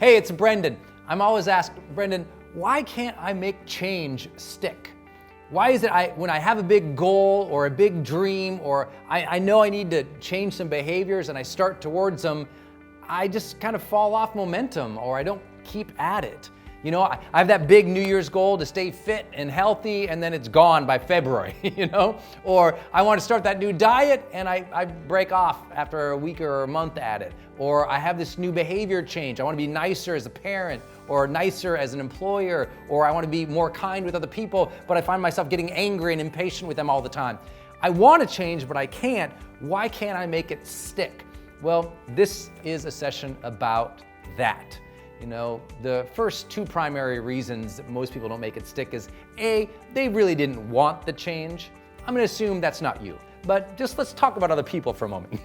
Hey, it's Brendon. I'm always asked, Brendon, why can't I make change stick? Why is it when I have a big goal or a big dream, or I know I need to change some behaviors and I start towards them, I just kind of fall off momentum, or I don't keep at it. You know, I have that big New Year's goal to stay fit and healthy, and then it's gone by February, you know? Or I want to start that new diet, and I break off after a week or a month at it. Or I have this new behavior change. I want to be nicer as a parent, or nicer as an employer, or I want to be more kind with other people, but I find myself getting angry and impatient with them all the time. I want to change, but I can't. Why can't I make it stick? Well, this is a session about that. You know, the first two primary reasons that most people don't make it stick is A, they really didn't want the change. I'm going to assume that's not you, but just let's talk about other people for a moment.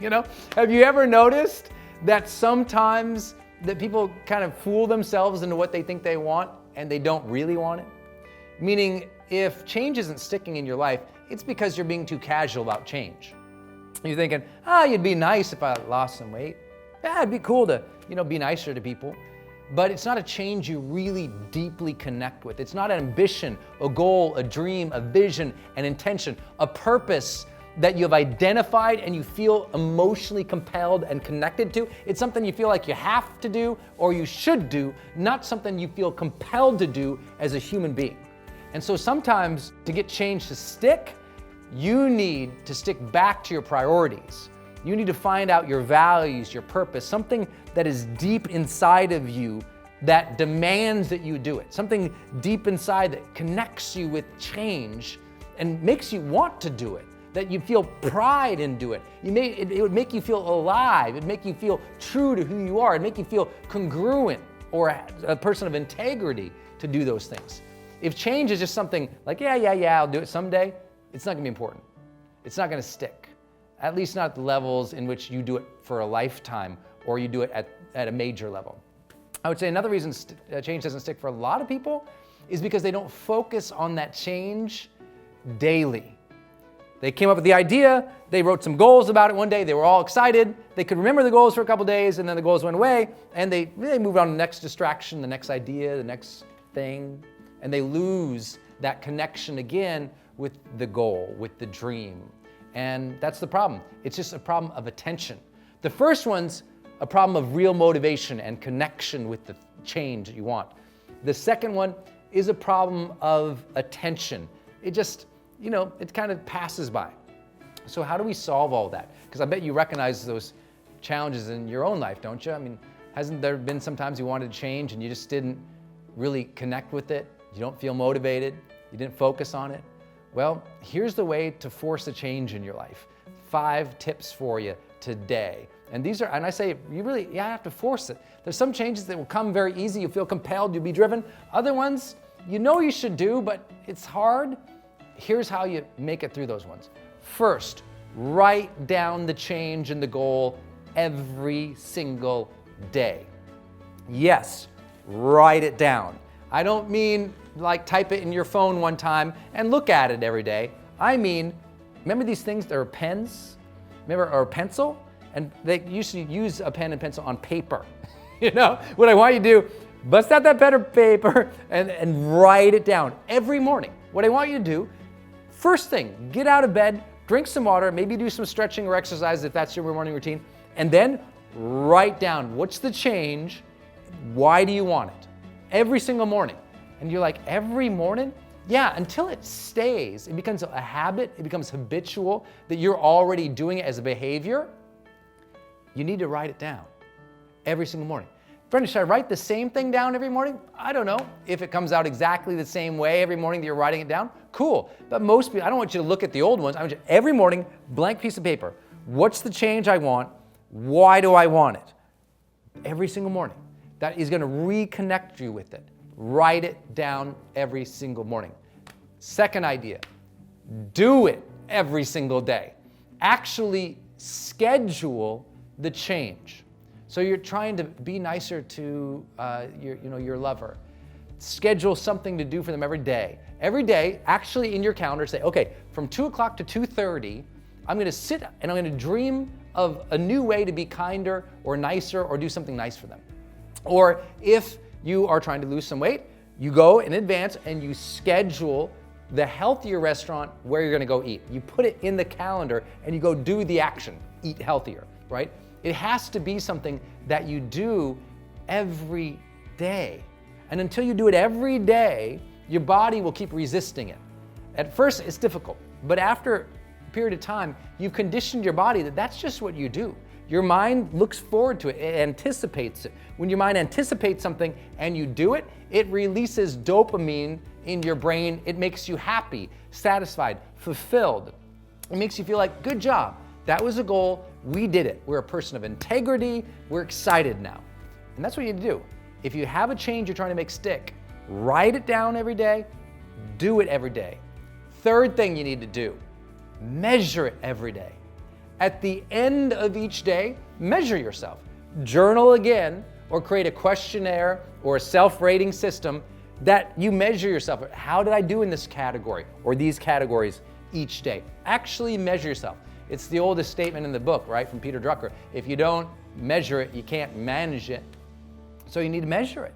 You know, have you ever noticed that sometimes that people kind of fool themselves into what they think they want and they don't really want it? Meaning, if change isn't sticking in your life, it's because you're being too casual about change. You're thinking, you'd be nice if I lost some weight. Yeah, it'd be cool to, be nicer to people. But it's not a change you really deeply connect with. It's not an ambition, a goal, a dream, a vision, an intention, a purpose that you have identified and you feel emotionally compelled and connected to. It's something you feel like you have to do or you should do, not something you feel compelled to do as a human being. And so sometimes to get change to stick, you need to stick back to your priorities. You need to find out your values, your purpose, something that is deep inside of you that demands that you do it. Something deep inside that connects you with change and makes you want to do it, that you feel pride in do it. It would make you feel alive. It'd make you feel true to who you are. It'd make you feel congruent or a person of integrity to do those things. If change is just something like, yeah, I'll do it someday, it's not gonna be important. It's not gonna stick. At least not at the levels in which you do it for a lifetime or you do it at a major level. I would say another reason change doesn't stick for a lot of people is because they don't focus on that change daily. They came up with the idea, they wrote some goals about it one day, they were all excited, they could remember the goals for a couple days, and then the goals went away, and they moved on to the next distraction, the next idea, the next thing, and they lose that connection again with the goal, with the dream. And that's the problem. It's just a problem of attention. The first one's a problem of real motivation and connection with the change that you want. The second one is a problem of attention. It just, it kind of passes by. So how do we solve all that? Because I bet you recognize those challenges in your own life, don't you? I mean, hasn't there been sometimes you wanted to change and you just didn't really connect with it? You don't feel motivated? You didn't focus on it? Well, here's the way to force a change in your life. 5 tips for you today. And these are, and I say, you have to force it. There's some changes that will come very easy. You feel compelled, you'll be driven. Other ones, you should do, but it's hard. Here's how you make it through those ones. First, write down the change and the goal every single day. Yes, write it down. I don't mean like type it in your phone one time and look at it every day. I mean, remember these things that are pens? Or a pencil? And they used to use a pen and pencil on paper. What I want you to do, bust out that pen or paper and write it down every morning. What I want you to do, first thing, get out of bed, drink some water, maybe do some stretching or exercise if that's your morning routine, and then write down what's the change, why do you want it? Every single morning. And you're like, every morning? Yeah, until it stays, it becomes a habit, it becomes habitual, that you're already doing it as a behavior, you need to write it down every single morning. Brendon, should I write the same thing down every morning? I don't know. If it comes out exactly the same way every morning that you're writing it down, cool. But most people, I don't want you to look at the old ones. I want you every morning, blank piece of paper. What's the change I want? Why do I want it? Every single morning. That is going to reconnect you with it. Write it down every single morning. Second idea, do it every single day. Actually schedule the change. So you're trying to be nicer to your lover. Schedule something to do for them every day. Every day, actually in your calendar, say, okay, from 2 o'clock to 2:30, I'm going to sit and I'm going to dream of a new way to be kinder or nicer or do something nice for them. Or if you are trying to lose some weight, you go in advance and you schedule the healthier restaurant where you're gonna go eat. You put it in the calendar and you go do the action, eat healthier, right? It has to be something that you do every day. And until you do it every day, your body will keep resisting it. At first, it's difficult, but after a period of time, you've conditioned your body that that's just what you do. Your mind looks forward to it, it anticipates it. When your mind anticipates something and you do it, it releases dopamine in your brain. It makes you happy, satisfied, fulfilled. It makes you feel like, good job. That was a goal, we did it. We're a person of integrity, we're excited now. And that's what you need to do. If you have a change you're trying to make stick, write it down every day, do it every day. Third thing you need to do, measure it every day. At the end of each day, measure yourself. Journal again, or create a questionnaire or a self-rating system that you measure yourself. How did I do in this category or these categories each day? Actually measure yourself. It's the oldest statement in the book, right, from Peter Drucker. If you don't measure it, you can't manage it. So you need to measure it.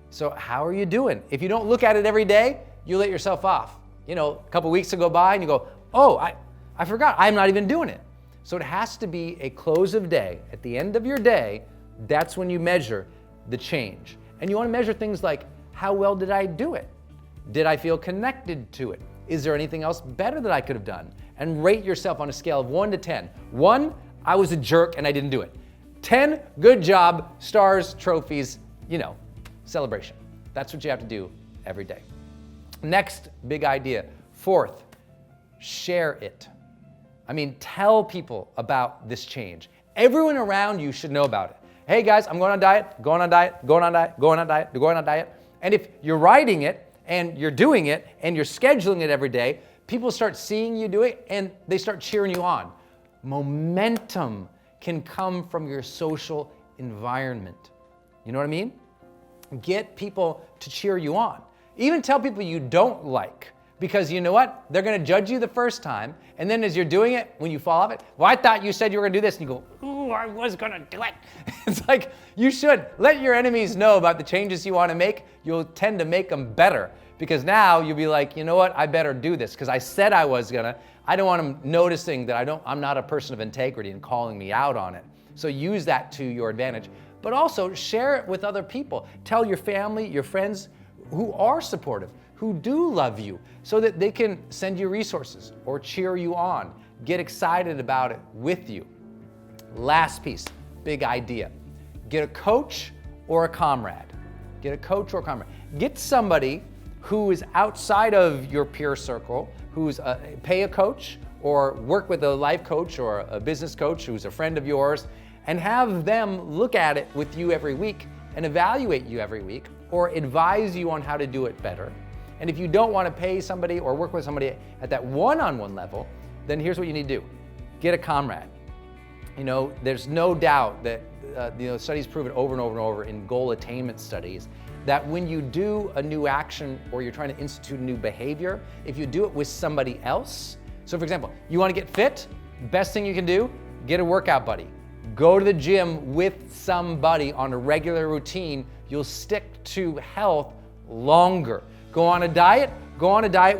So how are you doing? If you don't look at it every day, you let yourself off. You know, a couple weeks go by and you go, oh, I forgot, I'm not even doing it. So it has to be a close of day. At the end of your day, that's when you measure the change. And you want to measure things like, how well did I do it? Did I feel connected to it? Is there anything else better that I could have done? And rate yourself on a scale of 1 to 10. 1, I was a jerk and I didn't do it. 10, good job, stars, trophies, you know, celebration. That's what you have to do every day. Next big idea. 4th, share it. I mean, tell people about this change. Everyone around you should know about it. Hey guys, I'm going on diet, going on diet, going on diet, going on diet, going on diet. And if you're writing it and you're doing it and you're scheduling it every day, people start seeing you do it and they start cheering you on. Momentum can come from your social environment. You know what I mean? Get people to cheer you on. Even tell people you don't like, because you know what? They're gonna judge you the first time, and then as you're doing it, when you fall off it, well, I thought you said you were gonna do this, and you go, ooh, I was gonna do it. It's like, you should let your enemies know about the changes you wanna make. You'll tend to make them better, because now you'll be like, you know what? I better do this, because I said I was gonna. I don't want them noticing that I'm not a person of integrity and calling me out on it. So use that to your advantage, but also share it with other people. Tell your family, your friends who are supportive, who do love you, so that they can send you resources or cheer you on, get excited about it with you. Last piece, big idea. Get a coach or a comrade. Get a coach or a comrade. Get somebody who is outside of your peer circle, who's pay a coach or work with a life coach or a business coach who's a friend of yours, and have them look at it with you every week and evaluate you every week or advise you on how to do it better. And if you don't want to pay somebody or work with somebody at that one-on-one level, then here's what you need to do. Get a comrade. You know, there's no doubt that studies prove it over and over and over in goal attainment studies that when you do a new action or you're trying to institute a new behavior, if you do it with somebody else, so for example, you want to get fit, best thing you can do, get a workout buddy. Go to the gym with somebody on a regular routine. You'll stick to health longer. Go on a diet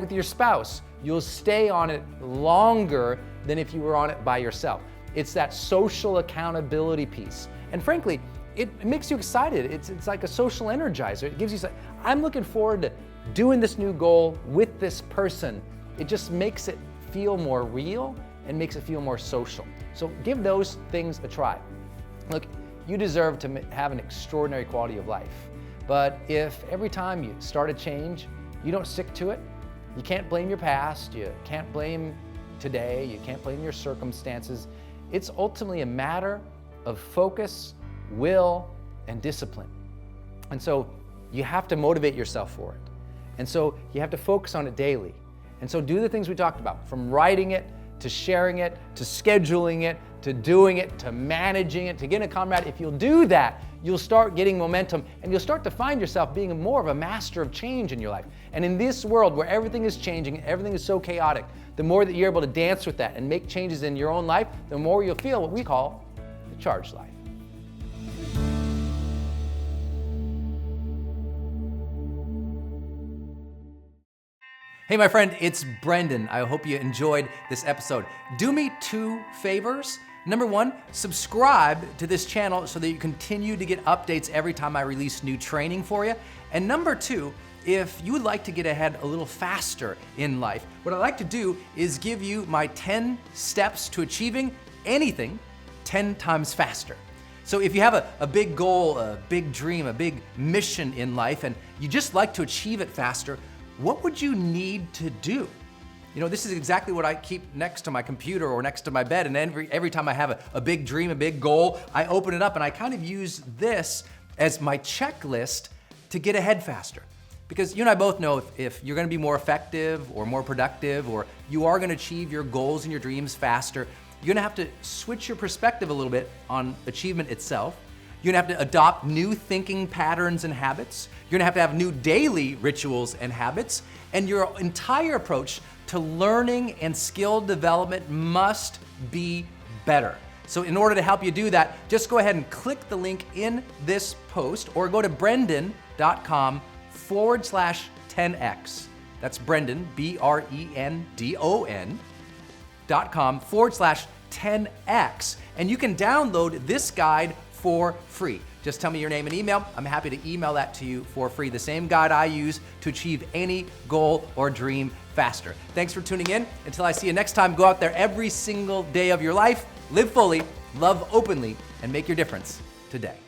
with your spouse. You'll stay on it longer than if you were on it by yourself. It's that social accountability piece. And frankly, it makes you excited. It's like a social energizer. It gives you, I'm looking forward to doing this new goal with this person. It just makes it feel more real and makes it feel more social. So give those things a try. Look, you deserve to have an extraordinary quality of life. But if every time you start a change, you don't stick to it, you can't blame your past, you can't blame today, you can't blame your circumstances. It's ultimately a matter of focus, will, and discipline. And so you have to motivate yourself for it. And so you have to focus on it daily. And so do the things we talked about, from writing it, to sharing it, to scheduling it, to doing it, to managing it, to getting a comrade. If you'll do that, you'll start getting momentum and you'll start to find yourself being more of a master of change in your life. And in this world where everything is changing, everything is so chaotic, the more that you're able to dance with that and make changes in your own life, the more you'll feel what we call the charged life. Hey, my friend, it's Brendon. I hope you enjoyed this episode. Do me 2 favors. Number 1, subscribe to this channel so that you continue to get updates every time I release new training for you. And number 2, if you would like to get ahead a little faster in life, what I'd like to do is give you my 10 steps to achieving anything 10 times faster. So if you have a big goal, a big dream, a big mission in life, and you just like to achieve it faster, what would you need to do? You know, this is exactly what I keep next to my computer or next to my bed, and every time I have a big dream, a big goal, I open it up and I kind of use this as my checklist to get ahead faster. Because you and I both know if you're gonna be more effective or more productive, or you are gonna achieve your goals and your dreams faster, you're gonna have to switch your perspective a little bit on achievement itself. You're gonna have to adopt new thinking patterns and habits. You're gonna have new daily rituals and habits. And your entire approach to learning and skill development must be better. So in order to help you do that, just go ahead and click the link in this post or go to brendon.com/10x. That's Brendon, BRENDON.com/10x. And you can download this guide for free. Just tell me your name and email. I'm happy to email that to you for free. The same guide I use to achieve any goal or dream faster. Thanks for tuning in. Until I see you next time, go out there every single day of your life, live fully, love openly, and make your difference today.